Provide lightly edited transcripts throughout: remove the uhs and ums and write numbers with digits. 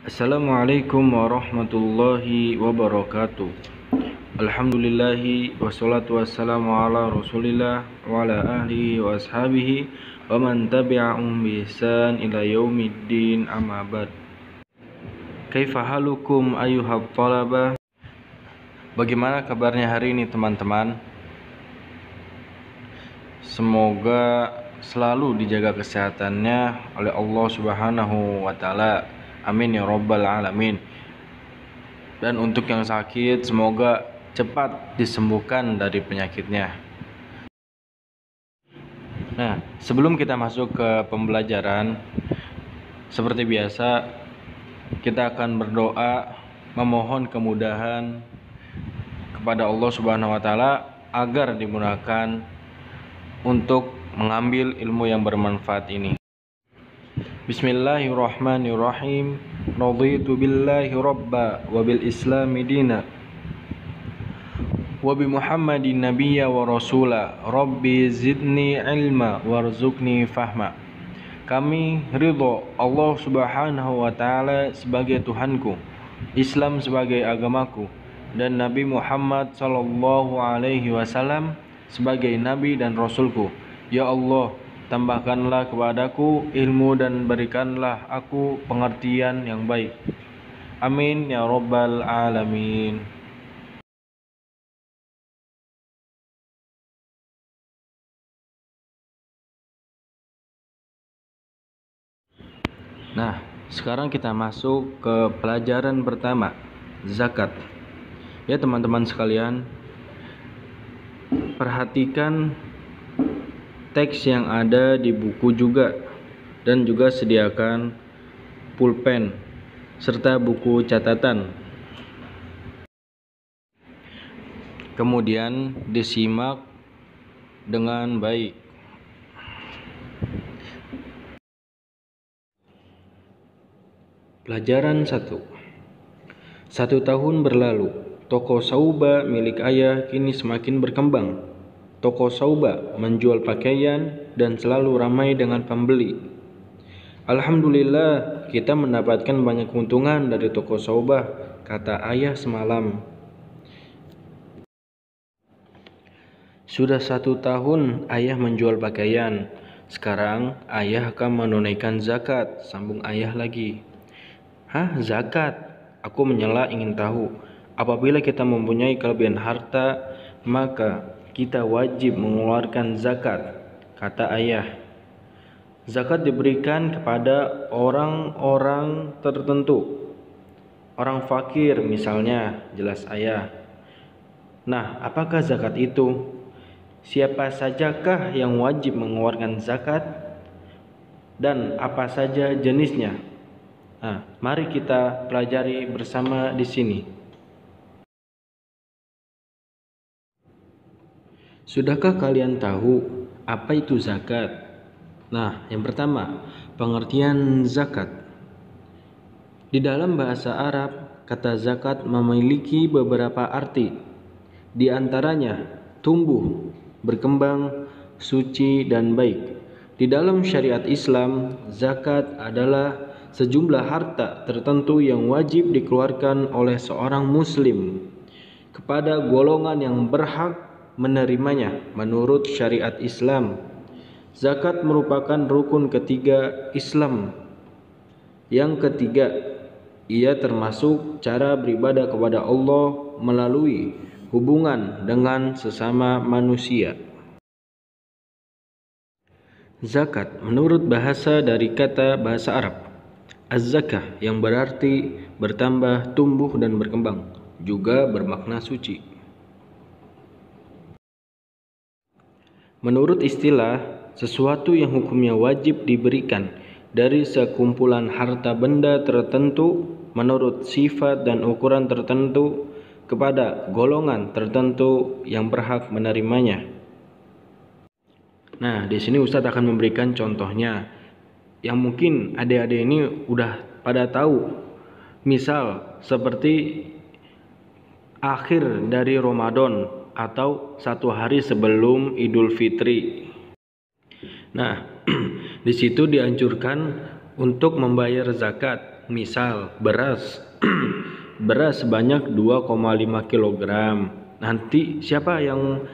Assalamualaikum warahmatullahi wabarakatuh. Alhamdulillahi wassalatu wassalamu ala rasulillah wa ala ahlihi wa ashabihi wa man tabi'ahum bi ihsan ila yaumiddin, amma ba'd. Kaifa halukum ayyuhat talabah? Bagaimana kabarnya hari ini teman-teman? Semoga selalu dijaga kesehatannya oleh Allah Subhanahu wa taala. Amin ya rabbal alamin. Dan untuk yang sakit, semoga cepat disembuhkan dari penyakitnya. Nah, sebelum kita masuk ke pembelajaran, seperti biasa kita akan berdoa memohon kemudahan kepada Allah Subhanahu wa taala agar dimudahkan untuk mengambil ilmu yang bermanfaat ini. Bismillahirrahmanirrahim. Raditu billahi rabba wa bil islami dina wa bi Muhammadin nabiyya wa rasula. Rabbi zidni ilma warzuqni fahma. Kami ridho Allah Subhanahu wa taala sebagai Tuhanku, Islam sebagai agamaku, dan Nabi Muhammad sallallahu alaihi wasallam sebagai nabi dan rasulku. Ya Allah, tambahkanlah kepadaku ilmu dan berikanlah aku pengertian yang baik. Amin ya rabbal alamin. Nah, sekarang kita masuk ke pelajaran pertama, zakat. Ya teman-teman sekalian, perhatikan teks yang ada di buku juga, dan juga sediakan pulpen serta buku catatan. Kemudian disimak dengan baik. Pelajaran 1. 1 tahun berlalu, toko Sauba milik ayah kini semakin berkembang. Toko Sauba menjual pakaian dan selalu ramai dengan pembeli. Alhamdulillah, kita mendapatkan banyak keuntungan dari toko Sauba, kata ayah semalam. Sudah 1 tahun ayah menjual pakaian. Sekarang ayah akan menunaikan zakat, sambung ayah lagi. Hah, zakat? Aku menyela ingin tahu. Apabila kita mempunyai kelebihan harta, maka kita wajib mengeluarkan zakat, kata ayah. Zakat diberikan kepada orang-orang tertentu. Orang fakir misalnya, jelas ayah. Nah, apakah zakat itu? Siapa sajakah yang wajib mengeluarkan zakat? Dan apa saja jenisnya? Nah, mari kita pelajari bersama di sini. Sudahkah kalian tahu apa itu zakat? Nah, yang pertama, pengertian zakat. Di dalam bahasa Arab, kata zakat memiliki beberapa arti. Di antaranya, tumbuh, berkembang, suci, dan baik. Di dalam syariat Islam, zakat adalah sejumlah harta tertentu yang wajib dikeluarkan oleh seorang muslim kepada golongan yang berhak menerimanya menurut syariat Islam. Zakat merupakan rukun ketiga Islam. Yang ketiga, ia termasuk cara beribadah kepada Allah melalui hubungan dengan sesama manusia. Zakat menurut bahasa dari kata bahasa Arab az-zakah, yang berarti bertambah, tumbuh, dan berkembang, juga bermakna suci. Menurut istilah, sesuatu yang hukumnya wajib diberikan dari sekumpulan harta benda tertentu menurut sifat dan ukuran tertentu kepada golongan tertentu yang berhak menerimanya. Nah, di sini Ustadz akan memberikan contohnya yang mungkin adik-adik ini udah pada tahu. Misal seperti akhir dari Ramadan atau 1 hari sebelum Idul Fitri. Nah, di situ dianjurkan untuk membayar zakat Misal beras beras sebanyak 2,5 kg. Nanti siapa yang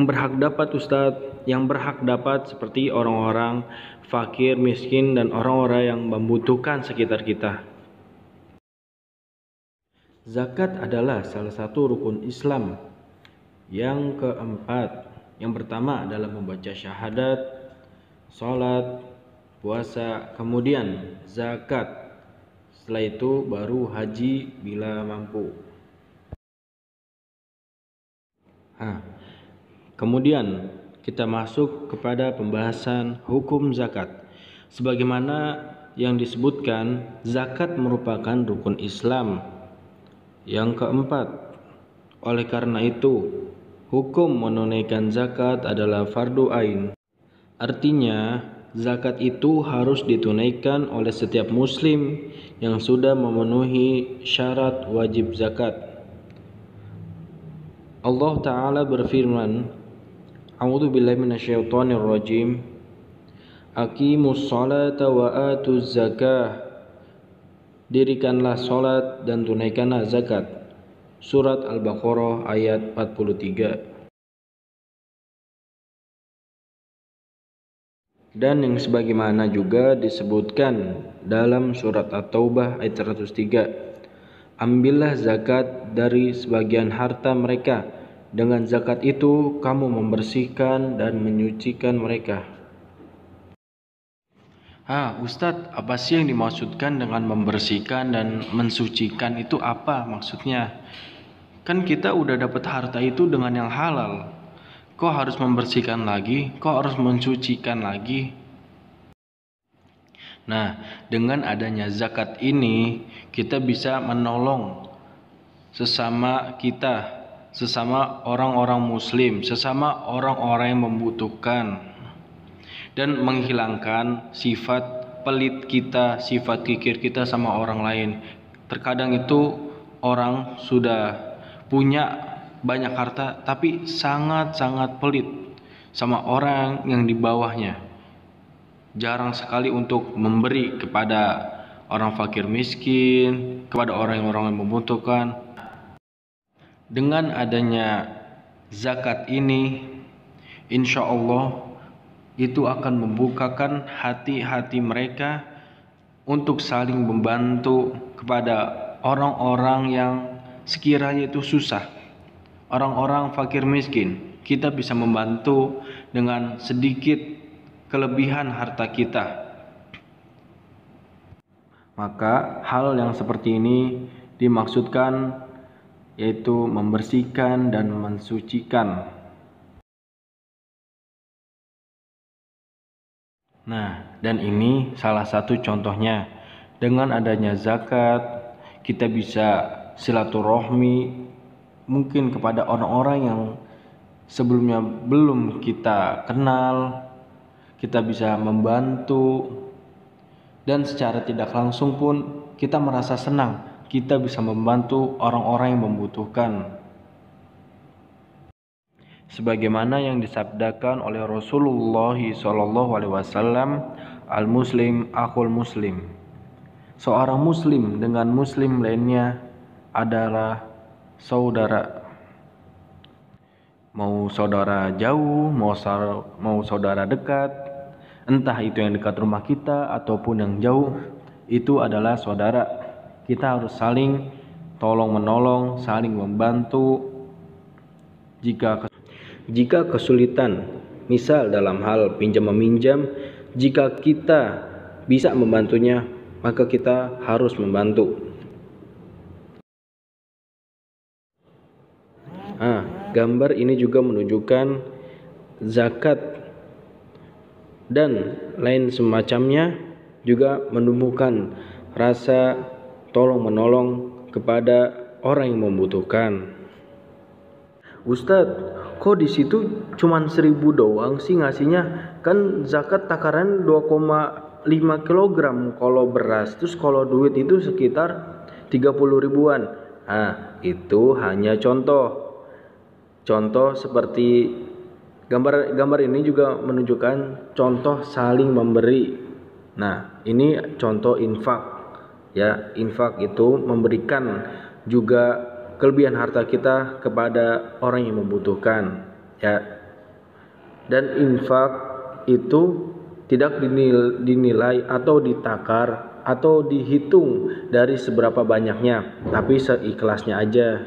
berhak dapat, Ustadz? Yang berhak dapat seperti orang-orang fakir, miskin, dan orang-orang yang membutuhkan sekitar kita. Zakat adalah salah satu rukun Islam yang keempat. Yang pertama adalah membaca syahadat, sholat, puasa, kemudian zakat. Setelah itu baru haji bila mampu. Kemudian kita masuk kepada pembahasan hukum zakat. Sebagaimana yang disebutkan, zakat merupakan rukun Islam yang keempat. Oleh karena itu, hukum menunaikan zakat adalah fardu ain. Artinya, zakat itu harus ditunaikan oleh setiap muslim yang sudah memenuhi syarat wajib zakat. Allah Ta'ala berfirman, A'udzu billahi minasyaitonir rajim. Aqimus sholata wa atuz zakah. Dirikanlah salat dan tunaikanlah zakat. Surat Al-Baqarah ayat 43. Dan yang sebagaimana juga disebutkan dalam surat At-Taubah ayat 103. Ambillah zakat dari sebagian harta mereka. Dengan zakat itu kamu membersihkan dan menyucikan mereka. Ustadz, apa sih yang dimaksudkan dengan membersihkan dan mensucikan itu apa maksudnya? Kan kita udah dapat harta itu dengan yang halal. Kok harus membersihkan lagi? Kok harus mensucikan lagi? Nah, dengan adanya zakat ini, kita bisa menolong sesama kita, sesama orang-orang muslim, sesama orang-orang yang membutuhkan, dan menghilangkan sifat pelit kita, sifat kikir kita sama orang lain. Terkadang itu orang sudah punya banyak harta tapi sangat-sangat pelit sama orang yang di bawahnya. Jarang sekali untuk memberi kepada orang fakir miskin, kepada orang-orang yang membutuhkan. Dengan adanya zakat ini, insya Allah itu akan membukakan hati-hati mereka untuk saling membantu kepada orang-orang yang sekiranya itu susah, orang-orang fakir miskin. Kita bisa membantu dengan sedikit kelebihan harta kita. Maka hal yang seperti ini dimaksudkan yaitu membersihkan dan mensucikan. Nah, dan ini salah satu contohnya. Dengan adanya zakat, kita bisa silaturahmi mungkin kepada orang-orang yang sebelumnya belum kita kenal. Kita bisa membantu, dan secara tidak langsung pun kita merasa senang. Kita bisa membantu orang-orang yang membutuhkan. Sebagaimana yang disabdakan oleh Rasulullah SAW, al-muslim akhul muslim. Seorang muslim dengan muslim lainnya adalah saudara. Mau saudara jauh, mau saudara dekat, entah itu yang dekat rumah kita ataupun yang jauh, itu adalah saudara. Kita harus saling tolong menolong, saling membantu. Jika kesulitan, misal dalam hal pinjam meminjam, jika kita bisa membantunya, maka kita harus membantu. Gambar ini juga menunjukkan zakat dan lain semacamnya juga menumbuhkan rasa tolong menolong kepada orang yang membutuhkan. Ustadz, kok di situ cuman 1.000 doang sih ngasihnya? Kan zakat takaran 2,5 kg kalau beras, terus kalau duit itu sekitar 30 ribuan. Itu hanya contoh seperti gambar ini juga menunjukkan contoh saling memberi. Nah, ini contoh infak. Ya, infak itu memberikan juga kelebihan harta kita kepada orang yang membutuhkan, ya. Dan infak itu tidak dinilai atau ditakar atau dihitung dari seberapa banyaknya, tapi seikhlasnya aja.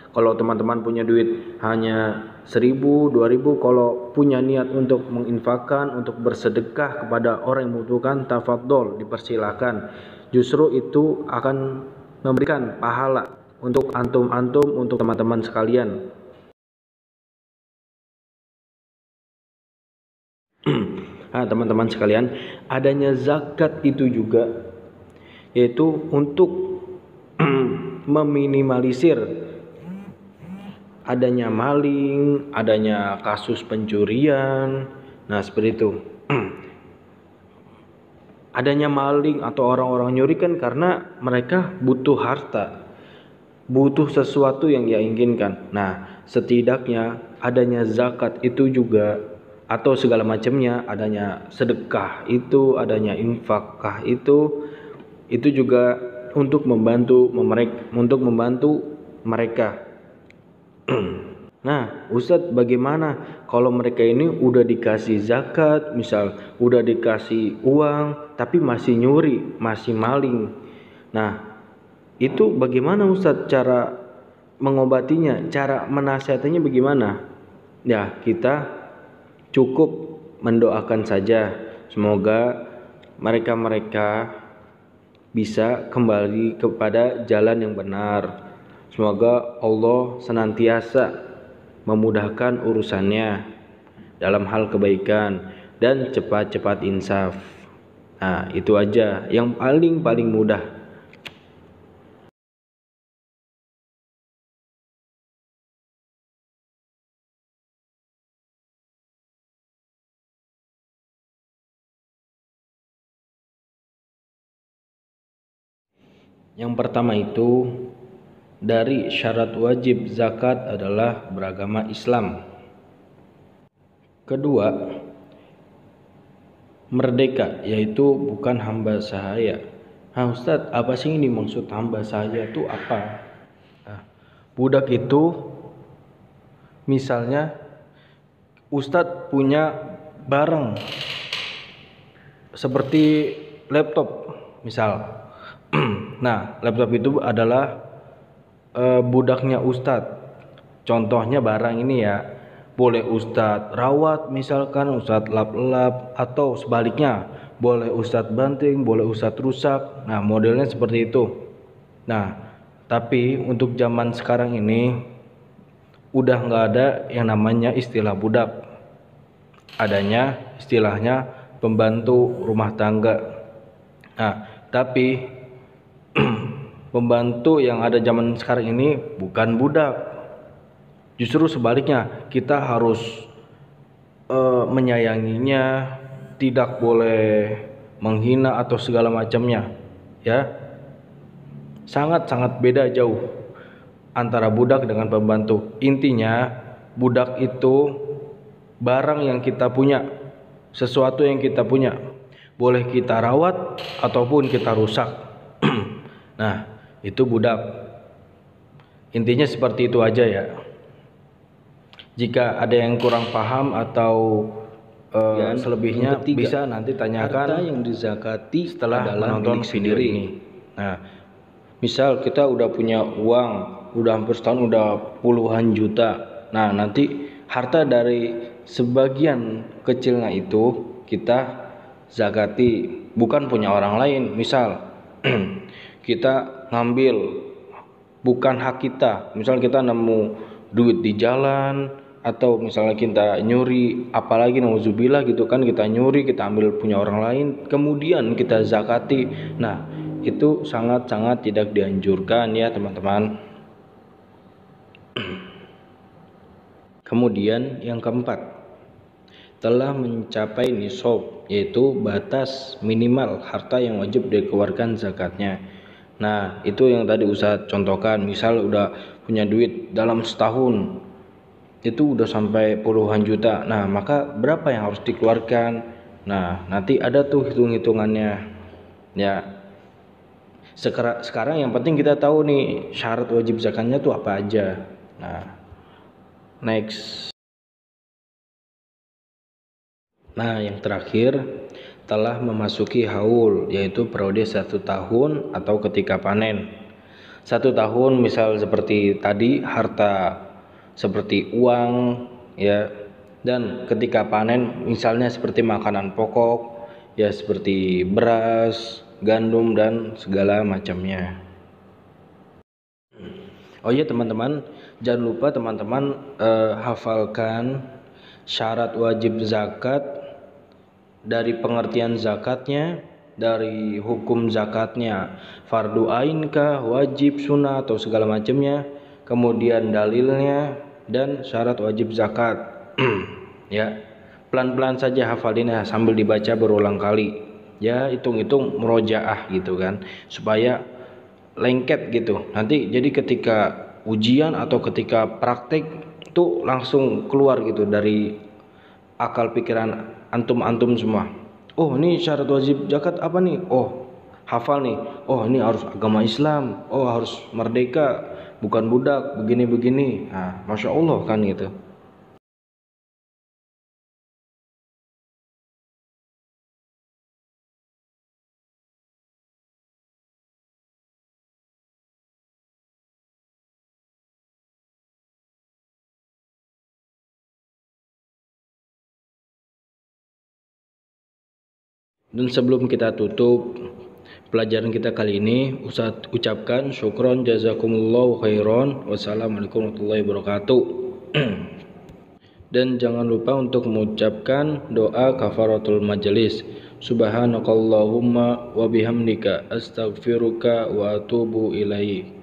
Kalau teman-teman punya duit hanya 1.000, 2.000, kalau punya niat untuk menginfakkan, untuk bersedekah kepada orang yang membutuhkan, tafadhol, dipersilakan. Justru itu akan memberikan pahala untuk antum-antum, untuk teman-teman sekalian. Nah, teman-teman sekalian, adanya zakat itu juga yaitu untuk meminimalisir adanya maling, adanya kasus pencurian. Nah, seperti itu. Adanya maling atau orang-orang nyuri kan karena mereka butuh harta, butuh sesuatu yang dia inginkan. Nah, setidaknya adanya zakat itu juga atau segala macamnya, adanya sedekah itu, adanya infakah itu juga untuk membantu mereka. Nah, Ustadz, bagaimana kalau mereka ini udah dikasih zakat, misal udah dikasih uang tapi masih nyuri, masih maling. Nah, itu bagaimana Ustadz cara mengobatinya, cara menasihatinya bagaimana? Ya, kita cukup mendoakan saja, semoga mereka bisa kembali kepada jalan yang benar. Semoga Allah senantiasa memudahkan urusannya dalam hal kebaikan dan cepat-cepat insaf. Nah, itu aja yang paling mudah. Yang pertama itu, dari syarat wajib zakat adalah beragama Islam. Kedua, merdeka, yaitu bukan hamba sahaya. Nah, Ustadz, apa sih ini maksud hamba sahaya itu apa? Nah, budak itu misalnya Ustadz punya barang seperti laptop misal. Nah, laptop itu adalah budaknya Ustadz. Contohnya barang ini ya, boleh Ustadz rawat, misalkan Ustadz lap-lap, atau sebaliknya boleh Ustadz banting, boleh Ustadz rusak. Nah, modelnya seperti itu. Nah, tapi untuk zaman sekarang ini udah nggak ada yang namanya istilah budak. Adanya istilahnya pembantu rumah tangga. Nah, tapi pembantu yang ada zaman sekarang ini bukan budak. Justru sebaliknya, kita harus menyayanginya, tidak boleh menghina atau segala macamnya, ya. Sangat beda jauh antara budak dengan pembantu. Intinya, budak itu barang yang kita punya, sesuatu yang kita punya, boleh kita rawat ataupun kita rusak. Nah, itu budak. Intinya seperti itu aja ya. Jika ada yang kurang paham atau selebihnya bisa nanti tanyakan harta yang dizakati setelah menonton video ini. Nah, misal kita udah punya uang, udah hampir setahun udah puluhan juta. Nah, nanti harta dari sebagian kecilnya itu kita zakati, bukan punya orang lain. Misal kita ngambil bukan hak kita, misal kita nemu duit di jalan, atau misalnya kita nyuri, apalagi nauzubillah gitu kan, kita nyuri, kita ambil punya orang lain kemudian kita zakati. Nah, itu sangat tidak dianjurkan ya teman-teman. Kemudian yang keempat, telah mencapai nisab, yaitu batas minimal harta yang wajib dikeluarkan zakatnya. Nah, itu yang tadi Ustadz contohkan, misal udah punya duit dalam setahun itu udah sampai puluhan juta. Nah, maka berapa yang harus dikeluarkan? Nah, nanti ada tuh hitung-hitungannya. Ya. Sekarang yang penting kita tahu nih syarat wajib zakatnya tuh apa aja. Nah, next. Nah, yang terakhir, telah memasuki haul, yaitu periode 1 tahun atau ketika panen. 1 tahun misal seperti tadi harta seperti uang ya, dan ketika panen misalnya seperti makanan pokok ya, seperti beras, gandum dan segala macamnya. Oh iya teman-teman, jangan lupa teman-teman hafalkan syarat wajib zakat, dari pengertian zakatnya, dari hukum zakatnya, fardu ain kah, wajib, sunnah atau segala macamnya, kemudian dalilnya dan syarat wajib zakat. Ya, pelan-pelan saja hafalinnya sambil dibaca berulang kali. Ya, hitung-hitung murojaah gitu kan, supaya lengket gitu. Nanti jadi ketika ujian atau ketika praktik tuh langsung keluar gitu dari akal pikiran antum semua. Oh, ini syarat wajib zakat apa nih? Oh, hafal nih. Oh, ini harus agama Islam. Oh, harus merdeka, bukan budak, begini-begini. Nah, Masya Allah kan gitu. Dan sebelum kita tutup pelajaran kita kali ini, Ustaz ucapkan syukron jazakumullahu khairan. Wassalamualaikum warahmatullahi wabarakatuh. Dan jangan lupa untuk mengucapkan doa kafaratul majelis. Subhanakallahumma wa bihamdika astaghfiruka wa atubu ilaik.